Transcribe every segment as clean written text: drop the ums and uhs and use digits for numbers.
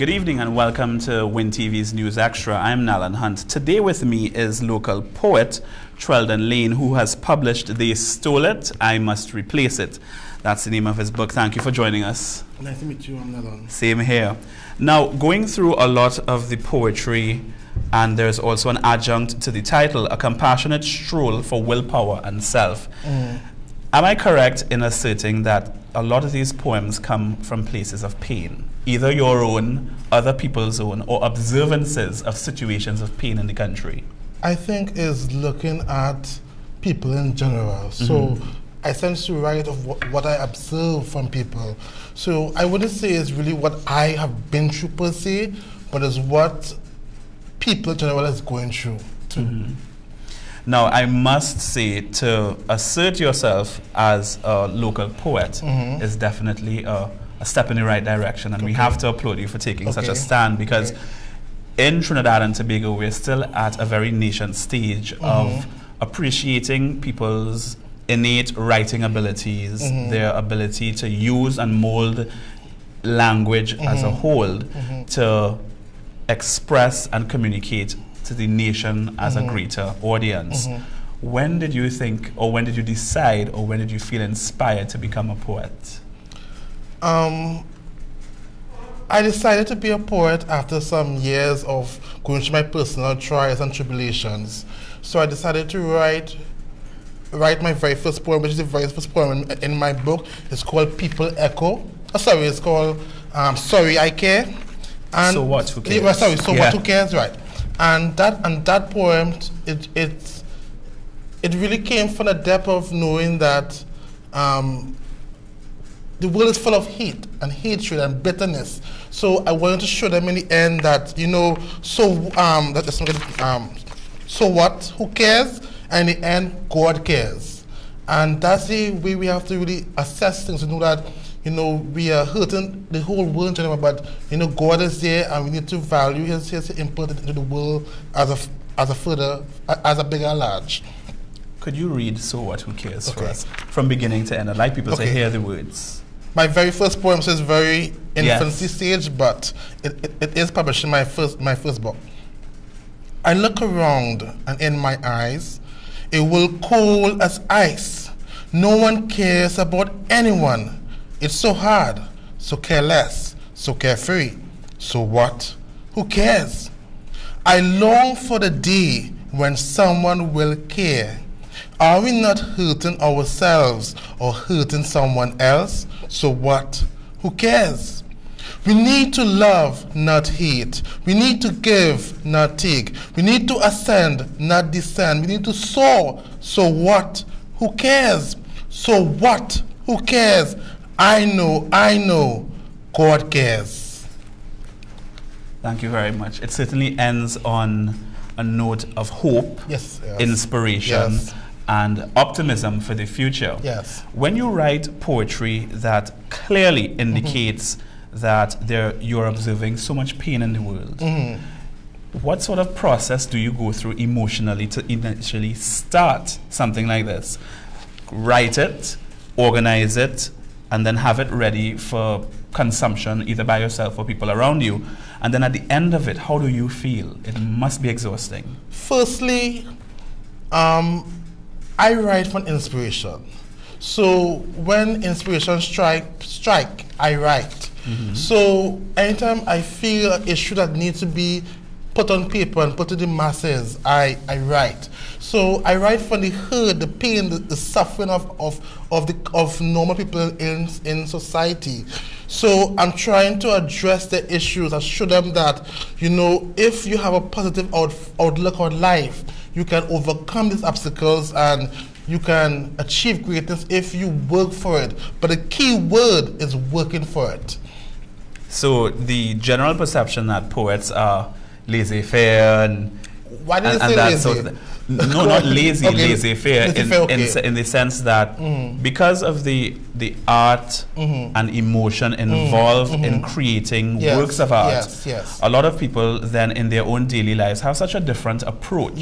Good evening and welcome to WINTV's News Extra. I'm Nalan Hunt. Today with me is local poet Treldon Layne, who has published They Stole It, I Must Replace It. That's the name of his book. Thank you for joining us. Nice to meet you, I'm Nalan. Same here. Now, going through a lot of the poetry, and there's also an adjunct to the title, A Compassionate Stroll for Willpower and Self. Am I correct in asserting that a lot of these poems come from places of pain? Either your own, other people's own, or observances of situations of pain in the country? I think is looking at people in general. So I tend to write of what I observe from people. So I wouldn't say it's really what I have been through per se, but it's what people in general is going through too. Now, I must say, to assert yourself as a local poet is definitely a step in the right direction, and we have to applaud you for taking such a stand, because in Trinidad and Tobago, we're still at a very nascent stage of appreciating people's innate writing abilities, their ability to use and mold language as a whole to express and communicate to the nation as a greater audience. When did you think, or when did you decide, or when did you feel inspired to become a poet? I decided to be a poet after some years of going through my personal trials and tribulations. So I decided to write my very first poem, which is the very first poem in my book. It's called People Echo. It's called Sorry I Care. And So What, Who Cares? What, Who Cares, right. And that poem, it really came from the depth of knowing that the world is full of hate and hatred and bitterness. So I wanted to show them in the end that, you know, so what? Who cares? And in the end, God cares. And that's the way we have to really assess things, to know that, you know, we are hurting the whole world in general, but, you know, God is there, and we need to value his input into the world as a bigger large. Could you read So What, Who Cares for us, from beginning to end? I'd like people to hear the words. My very first poem is very infancy stage, but it is published in my first book. I look around, and in my eyes, it will cold as ice. No one cares about anyone. It's so hard, so careless, so carefree. So what? Who cares? I long for the day when someone will care. Are we not hurting ourselves or hurting someone else? So what? Who cares? We need to love, not hate. We need to give, not take. We need to ascend, not descend. We need to soar. So what? Who cares? So what? Who cares? I know, God cares. Thank you very much. It certainly ends on a note of hope, inspiration, and optimism for the future. When you write poetry that clearly indicates that you're observing so much pain in the world, what sort of process do you go through emotionally to initially start something like this? Write it, organize it, and then have it ready for consumption, either by yourself or people around you. And then at the end of it, how do you feel? It must be exhausting. Firstly, I write from inspiration. So when inspiration strike, I write. So anytime I feel an issue that needs to be put on paper and put to the masses, I write. So I write from the hurt, the pain, the suffering of normal people in society. So I'm trying to address the issues and show them that, you know, if you have a positive outlook on life, you can overcome these obstacles and you can achieve greatness if you work for it. But the key word is working for it. So the general perception that poets are laissez-faire and why did you say that lazy? sort of thing. No, not lazy, laissez-faire, in the sense that because of the art and emotion involved in creating works of art, a lot of people then in their own daily lives have such a different approach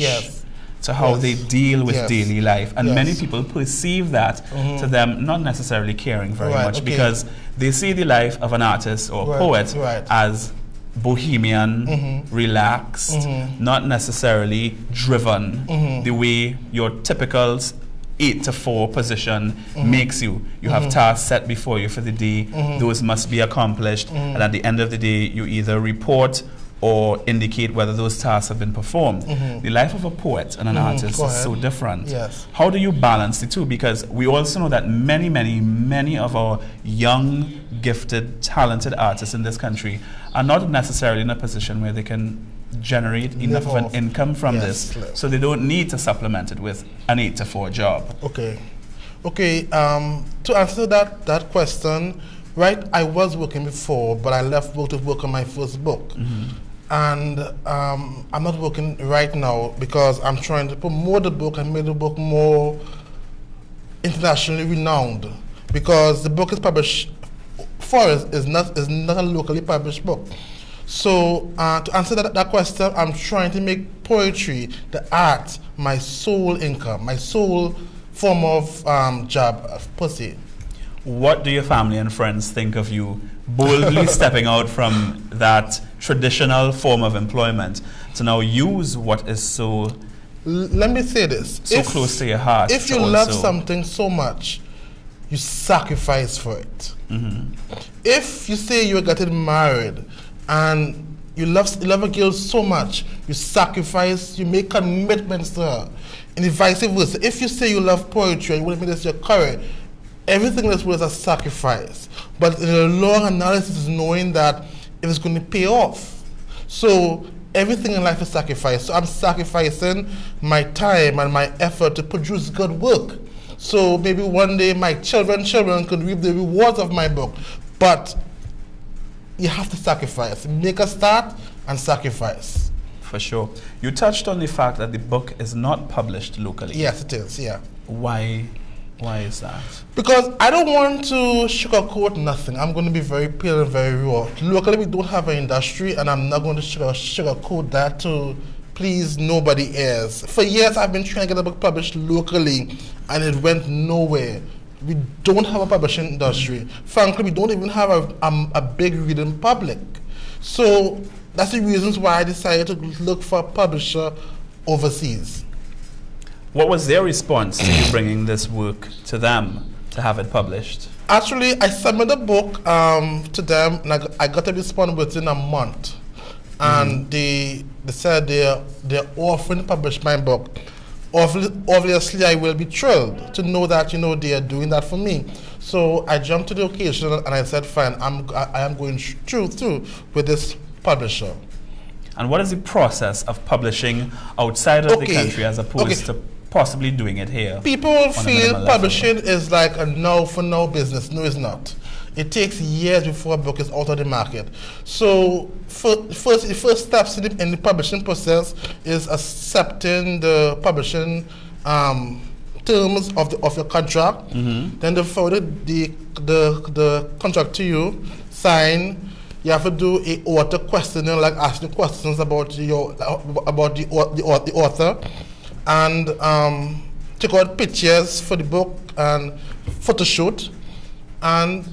to how they deal with daily life, and many people perceive that to them not necessarily caring very much because they see the life of an artist or poet as bohemian, relaxed, not necessarily driven the way your typical 8 to 4 position makes you. You have tasks set before you for the day. Those must be accomplished. And at the end of the day, you either report or indicate whether those tasks have been performed. The life of a poet and an artist is so different. Yes. How do you balance the two? Because we also know that many of our young, gifted, talented artists in this country are not necessarily in a position where they can generate enough of an income from this, so they don't need to supplement it with an 8 to 4 job. Okay. To answer that question, right, I was working before, but I left work to work on my first book. And I'm not working right now because I'm trying to promote the book and make the book more internationally renowned, because the book is published is not a locally published book. So to answer that question, I'm trying to make poetry, the art, my sole income, my sole form of job per se. What do your family and friends think of you boldly stepping out from that traditional form of employment to now use what is so, let me say this, close to your heart? If you love something so much, you sacrifice for it. If you say you're getting married and you love a girl so much, you sacrifice, you make commitments to her, and vice versa. If you say you love poetry and you want to make this your career, everything in this world is a sacrifice. But in the long analysis is knowing that it is going to pay off. So everything in life is sacrifice. So I'm sacrificing my time and my effort to produce good work. So maybe one day my children could reap the rewards of my book. But you have to sacrifice. Make a start and sacrifice. For sure. You touched on the fact that the book is not published locally. Yes, it is, yeah. Why is that? Because I don't want to sugarcoat nothing. I'm going to be very pale and very raw. Locally, we don't have an industry, and I'm not going to sugarcoat that to please nobody else. For years, I've been trying to get a book published locally, and it went nowhere. We don't have a publishing industry. Frankly, we don't even have a big reading public. So that's the reasons why I decided to look for a publisher overseas. What was their response to you bringing this work to them to have it published? Actually, I submitted the book to them, and I got a response within a month. And they said they're offering to publish my book. Obviously, I will be thrilled to know that they are doing that for me. So I jumped to the occasion and I said, fine, I am going through with this publisher. And what is the process of publishing outside of the country as opposed to possibly doing it here? People feel publishing is like a now for now business. No, it's not. It takes years before a book is out of the market. So the first steps in the publishing process is accepting the publishing terms of your contract. Then they forward the contract to you, sign. You have to do a author questionnaire, like asking questions about the author, and take out pictures for the book and photo shoot, and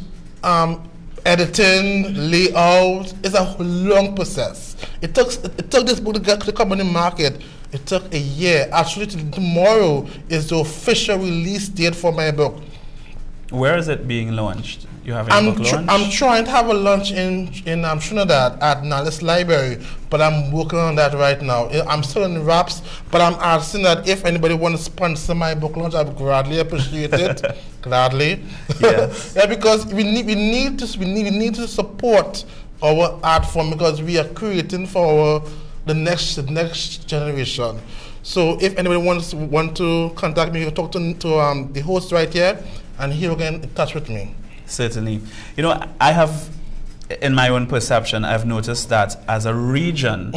editing, layout. Is a long process. It took this book to come on the market. It took a year. Actually, tomorrow is the official release date for my book. Where is it being launched? You have a book launch? I'm trying to have a launch in Trinidad at Nallis Library, but I'm working on that right now. I'm still in wraps, but I'm asking that if anybody wants to sponsor my book launch, I would gladly appreciate it. Gladly. Yes. Yeah, because we need to support our art form, because we are creating for the next generation. So if anybody want to contact me, you can talk to the host right here, and he will get in touch with me. Certainly. I have, in my own perception, I've noticed that as a region,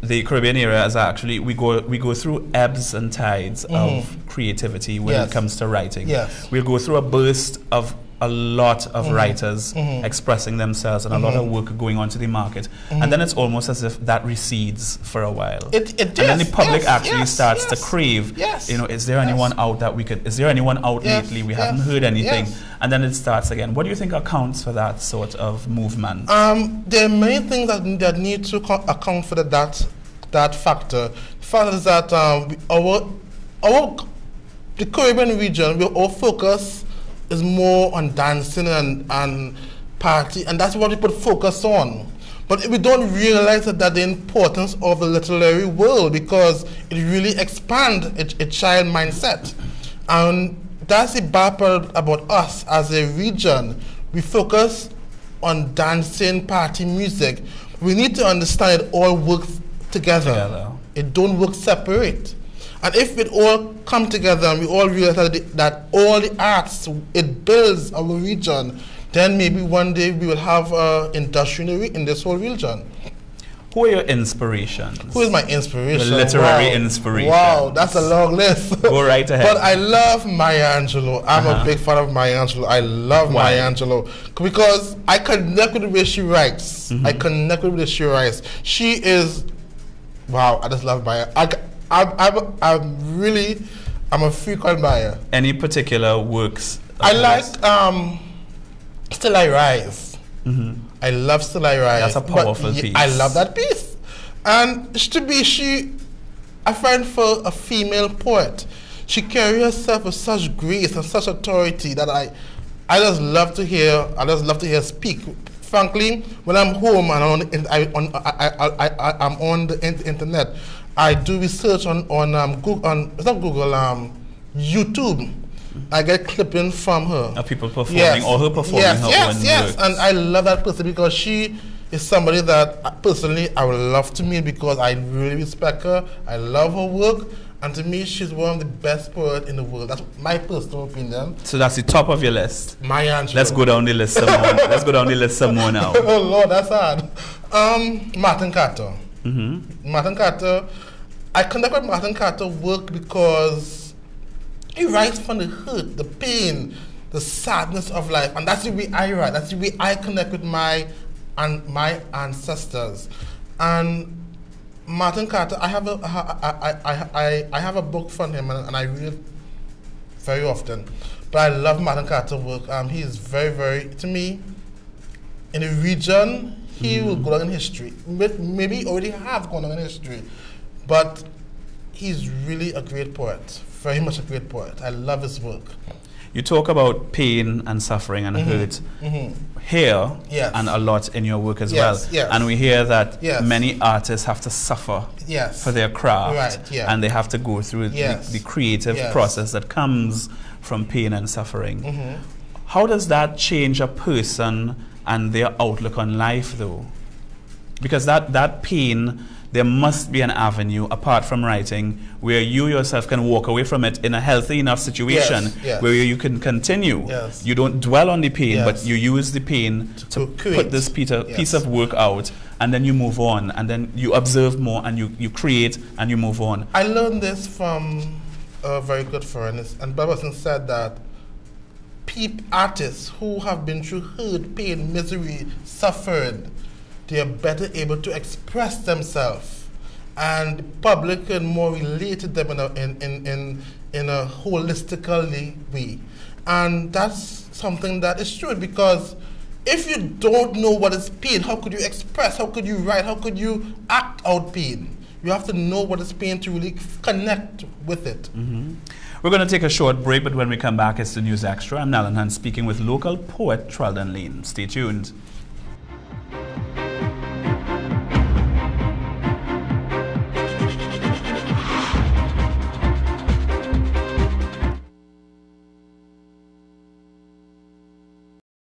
the Caribbean area is actually, we go through ebbs and tides of creativity when it comes to writing. Yes. We'll go through a burst of a lot of writers expressing themselves and a lot of work going on to the market, and then it's almost as if that recedes for a while. It and then the public actually starts to crave, Yes. you know, is there anyone out that we could, is there anyone out lately? We haven't heard anything. And then it starts again. What do you think accounts for that sort of movement? There are many things that need to account for that factor. The fact is that the Caribbean region, our focus is more on dancing and party, and that's what we put focus on. But we don't realize that the importance of the literary world, because it really expands a child mindset. And that's the bad part about us as a region. We focus on dancing, party music. We need to understand it all works together. It don't work separate. And if it all come together and we all realize that all the arts, it builds our region, then maybe one day we will have industry in this whole region. Who are your inspirations? Who is my inspiration? Your literary inspiration. Wow, that's a long list. Go right ahead. But I love Maya Angelou. I'm a big fan of Maya Angelou. I love Maya Angelou because I connect with the way she writes. I connect with the way she writes. She is, wow, I just love Maya. I'm a freak on Maya. Any particular works? I like Still I Rise. I love Still I Rise. That's a powerful piece. I love that piece. And I find for a female poet, she carries herself with such grace and such authority that I just love to hear. I just love to hear speak. Frankly, when I'm home and I'm on the internet, I do research on YouTube. I get clipping from her. Are people performing or her performing her own works? And I love that person because she is somebody that personally I would love to meet because I really respect her. I love her work, and to me, she's one of the best poets in the world. That's my personal opinion. So that's the top of your list. Maya Angelou. Let's go down the list some more. Let's go down the list some more now. Oh Lord, that's hard. Martin Carter. Martin Carter. I connect with Martin Carter work because he writes from the hurt, the pain, the sadness of life, and that's the way I write. That's the way I connect with my ancestors. And Martin Carter, I have a book from him, and I read it very often. But I love Martin Carter's work. He is very, very, to me, in the region, he will go down in history. Maybe he already have gone down in history. But he's really a great poet, very much a great poet. I love his work. You talk about pain and suffering and hurt here and a lot in your work as well. And we hear that many artists have to suffer for their craft, and they have to go through the creative process that comes from pain and suffering. How does that change a person and their outlook on life, though? Because that pain, there must be an avenue apart from writing where you yourself can walk away from it in a healthy enough situation where you can continue. You don't dwell on the pain, but you use the pain to put this piece of work out, and then you move on, and then you observe more, and you create, and you move on. I learned this from a very good friend, and Babison said that artists who have been through hurt, pain, misery, suffered, they are better able to express themselves, and the public can more relate to them in a holistically way. And that's something that is true, because if you don't know what is pain, how could you express, how could you write, how could you act out pain? You have to know what is pain to really connect with it. We're going to take a short break, but when we come back, it's the News Extra. I'm Nalin Hunt speaking with local poet Treldon Layne. Stay tuned.